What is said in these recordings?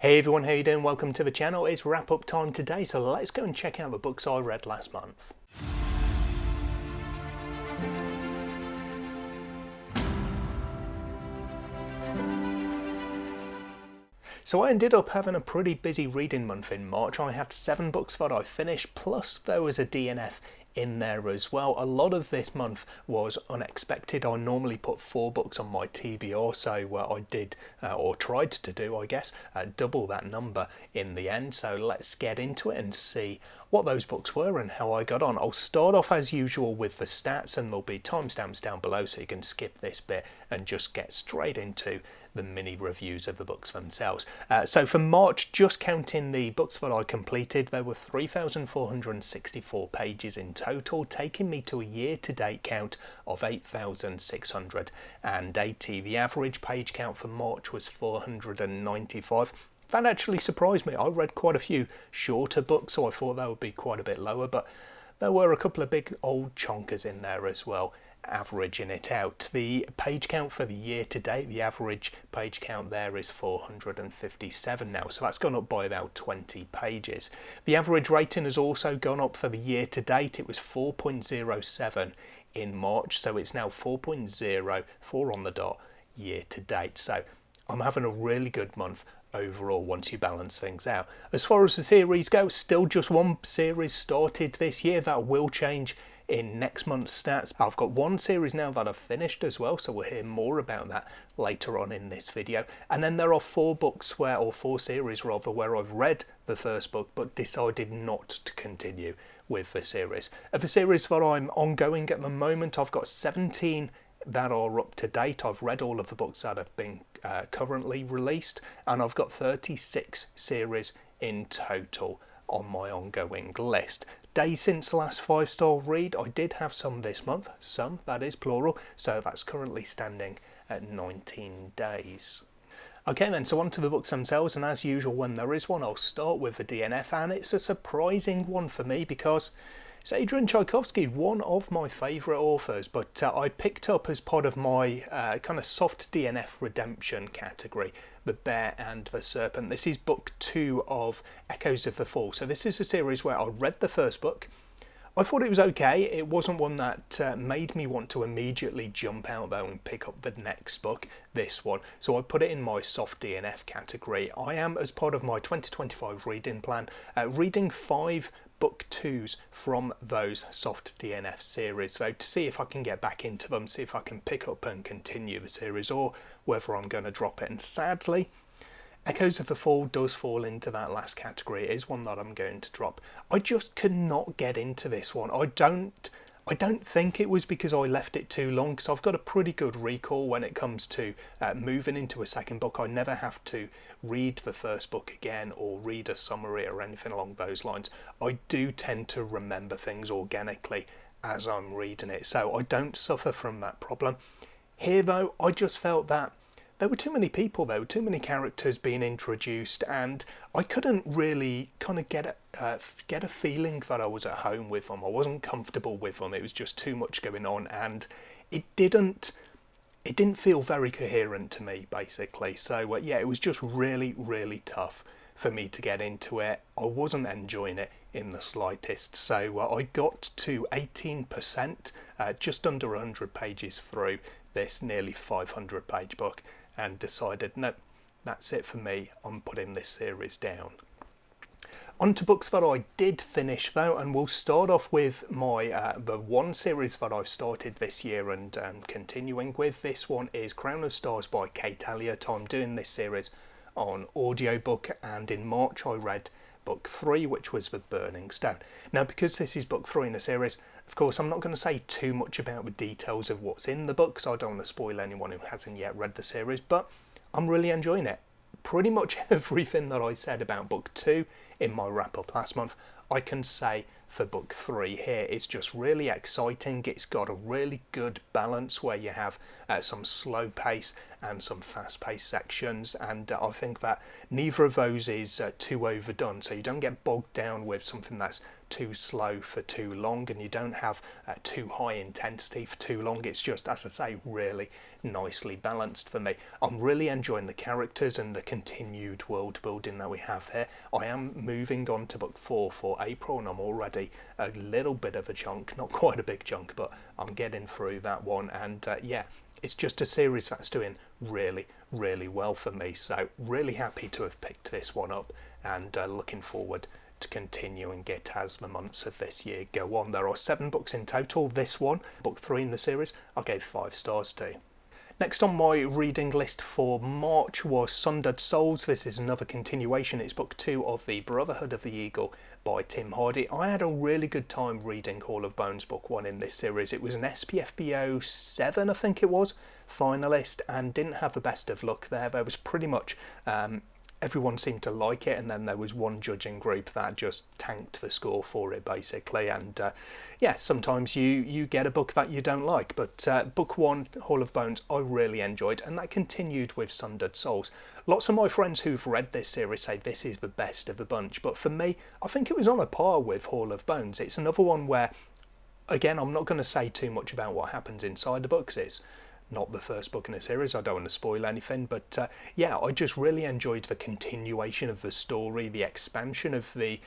Hey everyone, how you doing? Welcome to the channel. It's wrap up time today, so let's go and check out the books I read last month. So I ended up having a pretty busy reading month in March. I had 7 books that I finished, plus there was a DNF in there as well. A lot of this month was unexpected. I normally put 4 books on my TBR, so I did, or tried to do, I guess, double that number in the end. So let's get into it and see what those books were and how I got on. I'll start off as usual with the stats, and there'll be timestamps down below so you can skip this bit and just get straight into the mini reviews of the books themselves. So for March, just counting the books that I completed, there were 3,464 pages in total, taking me to a year-to-date count of 8,680. The average page count for March was 495. That actually surprised me. I read quite a few shorter books, so I thought that would be quite a bit lower, but there were a couple of big old chonkers in there as well, averaging it out. The page count for the year to date, the average page count there is 457 now, so that's gone up by about 20 pages. The average rating has also gone up for the year to date. It was 4.07 in March, so it's now 4.04 on the dot year to date. So I'm having a really good month overall once you balance things out. As far as the series go, still just one series started this year. That will change in next month's stats. I've got one series now that I've finished as well, so we'll hear more about that later on in this video. And then there are 4 books where, or 4 series rather, where I've read the first book but decided not to continue with the series. Of the series that I'm ongoing at the moment, I've got 17 that are up to date. I've read all of the books that have been currently released, and I've got 36 series in total on my ongoing list. Days since last 5-star read, I did have some this month, some, that is plural, so that's currently standing at 19 days. Okay then, so on to the books themselves, and as usual when there is one, I'll start with the DNF, and it's a surprising one for me because it's Adrian Tchaikovsky, one of my favourite authors, but I picked up as part of my kind of soft DNF redemption category, The Bear and the Serpent. This is book 2 of Echoes of the Fall. So this is a series where I read the first book. I thought it was okay. It wasn't one that made me want to immediately jump out though and pick up the next book, this one. So I put it in my soft DNF category. I am, as part of my 2025 reading plan, reading 5 book 2s from those soft DNF series, though, to see if I can get back into them, see if I can pick up and continue the series, or whether I'm going to drop it. And sadly, Echoes of the Fall does fall into that last category. It is one that I'm going to drop. I just could not get into this one. I don't think it was because I left it too long, because I've got a pretty good recall when it comes to moving into a second book. I never have to read the first book again or read a summary or anything along those lines. I do tend to remember things organically as I'm reading it, so I don't suffer from that problem. Here though, I just felt that there were too many people, there were too many characters being introduced, and I couldn't really kind of get a feeling that I was at home with them. I wasn't comfortable with them. It was just too much going on, and it didn't feel very coherent to me, basically. So yeah, it was just really, really tough for me to get into it. I wasn't enjoying it in the slightest. So I got to 18%, just under 100 pages through this nearly 500 page book, and decided, no, that's it for me. I'm putting this series down. On to books that I did finish though, and we'll start off with my the one series that I've started this year and continuing with. This one is Crown of Stars by Kate Elliott. I'm doing this series on audiobook, and in March I read book 3, which was The Burning Stone. Now, because this is book 3 in the series, of course I'm not going to say too much about the details of what's in the book, so I don't want to spoil anyone who hasn't yet read the series, but I'm really enjoying it. Pretty much everything that I said about book 2 in my wrap up last month, I can say for book 3 here. It's just really exciting. It's got a really good balance where you have some slow pace and some fast-paced sections, and I think that neither of those is too overdone, so you don't get bogged down with something that's too slow for too long, and you don't have too high intensity for too long. It's just, as I say, really nicely balanced for me. I'm really enjoying the characters and the continued world building that we have here. I am moving on to book 4 for April, and I'm already a little bit of a chunk, not quite a big chunk, but I'm getting through that one, and yeah, it's just a series that's doing really, really well for me. So really happy to have picked this one up, and looking forward to continue and get as the months of this year go on. There are 7 books in total. This one, book 3 in the series, I gave 5 stars to. Next on my reading list for March was Sundered Souls. This is another continuation. It's book 2 of The Brotherhood of the Eagle by Tim Hardy. I had a really good time reading Hall of Bones book 1 in this series. It was an SPFBO 7, I think it was, finalist, and didn't have the best of luck there. There was pretty much everyone seemed to like it, and then there was one judging group that just tanked the score for it, basically. And yeah, sometimes you get a book that you don't like, but book 1, Hall of Bones, I really enjoyed, and that continued with Sundered Souls. Lots of my friends who've read this series say this is the best of the bunch, but for me, I think it was on a par with Hall of Bones. It's another one where, again, I'm not going to say too much about what happens inside the books. It's not the first book in a series, I don't want to spoil anything, but yeah, I just really enjoyed the continuation of the story, the expansion of the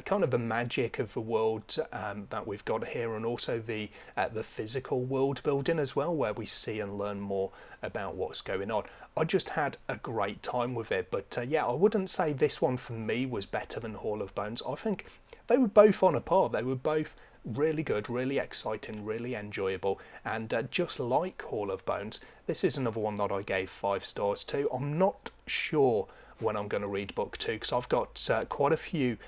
kind of the magic of the world that we've got here, and also the physical world building as well, where we see and learn more about what's going on. I just had a great time with it, but yeah, I wouldn't say this one for me was better than Hall of Bones. I think they were both on a par. They were both really good, really exciting, really enjoyable, and just like Hall of Bones, this is another one that I gave 5 stars to. I'm not sure when I'm going to read book 2, because I've got quite a few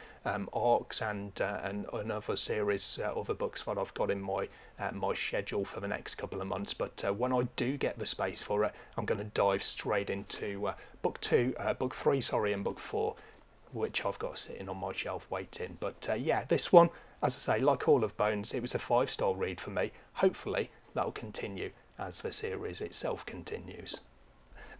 arcs and another series, other books that I've got in my my schedule for the next couple of months, but when I do get the space for it, I'm going to dive straight into book 3, sorry, and book 4, which I've got sitting on my shelf waiting. But yeah, this one, as I say, like Hall of Bones, it was a 5-star read for me. Hopefully that'll continue as the series itself continues.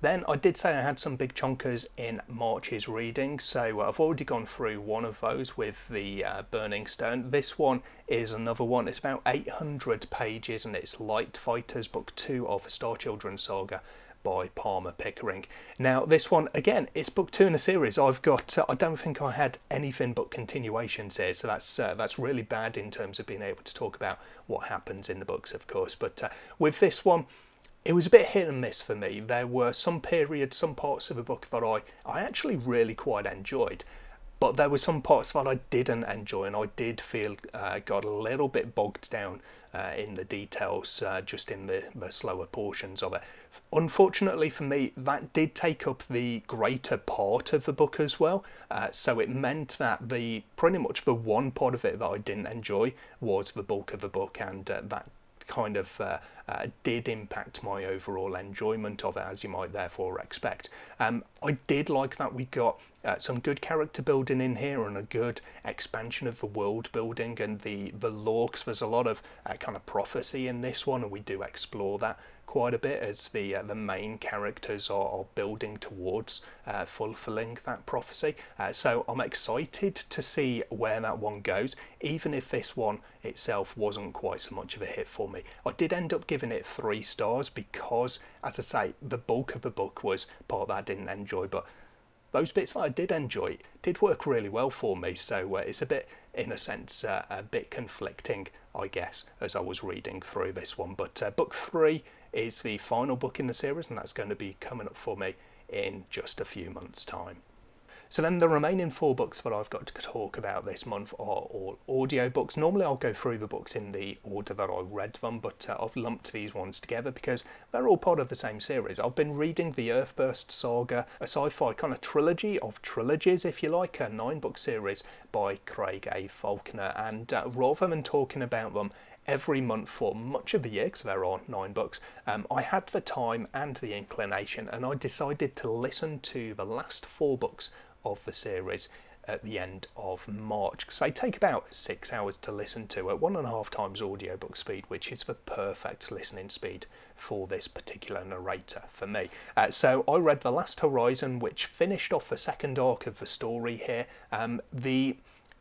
Then I did say I had some big chonkers in March's reading, so I've already gone through one of those with the Burning Stone. This one is another one. It's about 800 pages, and it's Light Fighters, book 2 of the Star Children saga by Palmer Pickering. Now this one, again, it's book 2 in a series. I've got I don't think I had anything but continuations here, so that's really bad in terms of being able to talk about what happens in the books, of course. But with this one, it was a bit hit and miss for me. There were some periods, some parts of the book that I actually really quite enjoyed, but there were some parts that I didn't enjoy, and I did feel got a little bit bogged down in the details, just in the slower portions of it. Unfortunately for me, that did take up the greater part of the book as well, so it meant that pretty much the one part of it that I didn't enjoy was the bulk of the book, and that kind of did impact my overall enjoyment of it, as you might therefore expect. I did like that we got some good character building in here, and a good expansion of the world building and the lore, 'cause there's a lot of kind of prophecy in this one, and we do explore that quite a bit as the main characters are building towards fulfilling that prophecy. So I'm excited to see where that one goes, even if this one itself wasn't quite so much of a hit for me. I did end up giving it 3 stars because, as I say, the bulk of the book was part that I didn't enjoy, but those bits that I did enjoy did work really well for me, so it's a bit, in a sense, a bit conflicting, I guess, as I was reading through this one. But book 3 is the final book in the series, and that's going to be coming up for me in just a few months' time. So then the remaining 4 books that I've got to talk about this month are all audiobooks. Normally I'll go through the books in the order that I read them, but I've lumped these ones together because they're all part of the same series. I've been reading the Earthburst saga, a sci-fi kind of trilogy of trilogies, if you like, a 9-book series by Craig A. Faulkner, and rather than talking about them every month for much of the year, because there are 9 books, I had the time and the inclination, and I decided to listen to the last 4 books of the series at the end of March, because they take about 6 hours to listen to at 1.5 times audiobook speed, which is the perfect listening speed for this particular narrator for me. So I read The Last Horizon, which finished off the second arc of the story here.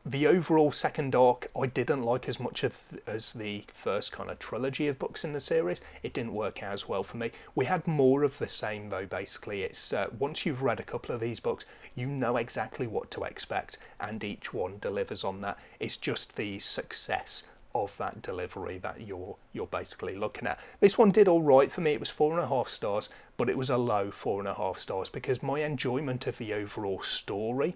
The overall second arc I didn't like as much as the first kind of trilogy of books in the series. It didn't work out as well for me. We had more of the same though, basically. It's once you've read a couple of these books, you know exactly what to expect, and each one delivers on that. It's just the success of that delivery that you're basically looking at. This one did all right for me. It was 4.5 stars, but it was a low 4.5 stars because my enjoyment of the overall story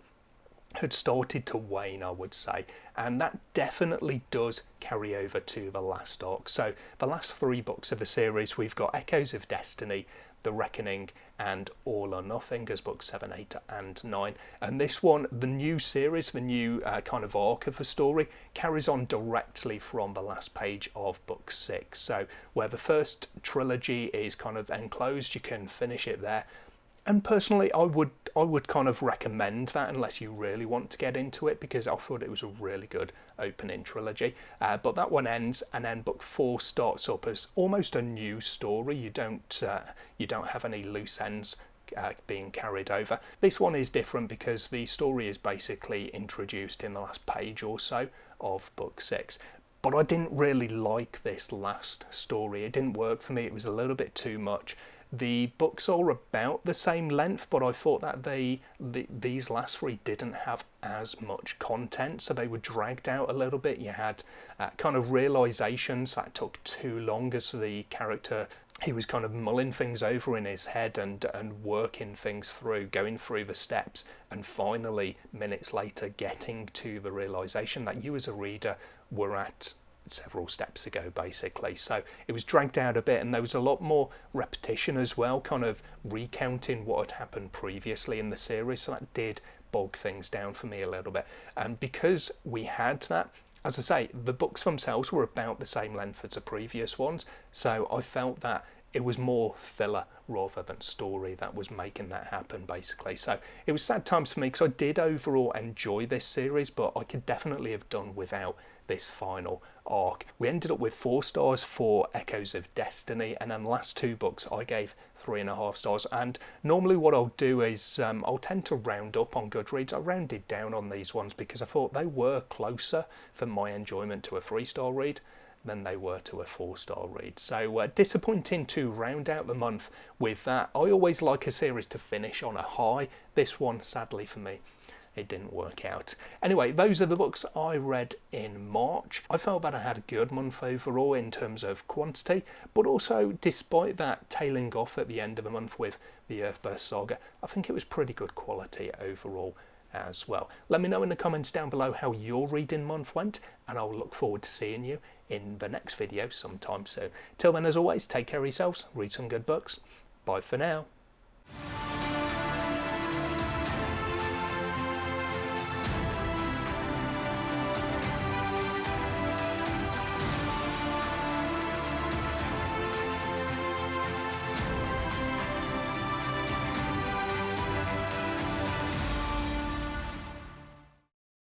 had started to wane, I would say, and that definitely does carry over to the last arc. So the last 3 books of the series, we've got Echoes of Destiny, The Reckoning, and All or Nothing as books 7, 8 and 9. And this one, the new series, the new kind of arc of the story, carries on directly from the last page of book 6. So where the first trilogy is kind of enclosed, you can finish it there. And personally, I would kind of recommend that unless you really want to get into it, because I thought it was a really good opening trilogy. But that one ends, and then book 4 starts up as almost a new story. You don't have any loose ends being carried over. This one is different because the story is basically introduced in the last page or so of book 6. But I didn't really like this last story. It didn't work for me. It was a little bit too much. The books are about the same length, but I thought that these last 3 didn't have as much content, so they were dragged out a little bit. You had kind of realizations that took too long as the character, he was kind of mulling things over in his head and working things through, going through the steps, and finally, minutes later, getting to the realization that you as a reader were at several steps ago, basically. So it was dragged out a bit, and there was a lot more repetition as well, kind of recounting what had happened previously in the series, so that did bog things down for me a little bit. And because we had that, as I say, the books themselves were about the same length as the previous ones, so I felt that it was more filler rather than story that was making that happen, basically. So it was sad times for me, because I did overall enjoy this series, but I could definitely have done without this final arc. We ended up with 4 stars for Echoes of Destiny, and then the last 2 books I gave 3.5 stars. And normally what I'll do is I'll tend to round up on Goodreads. I rounded down on these ones because I thought they were closer for my enjoyment to a 3-star read than they were to a 4-star read. So disappointing to round out the month with that. I always like a series to finish on a high. This one, sadly for me, it didn't work out. Anyway, those are the books I read in March. I felt that I had a good month overall in terms of quantity, but also despite that tailing off at the end of the month with the Earthburst Saga, I think it was pretty good quality overall as well. Let me know in the comments down below how your reading month went, and I'll look forward to seeing you in the next video sometime soon. Till then, as always, take care of yourselves, read some good books. Bye for now.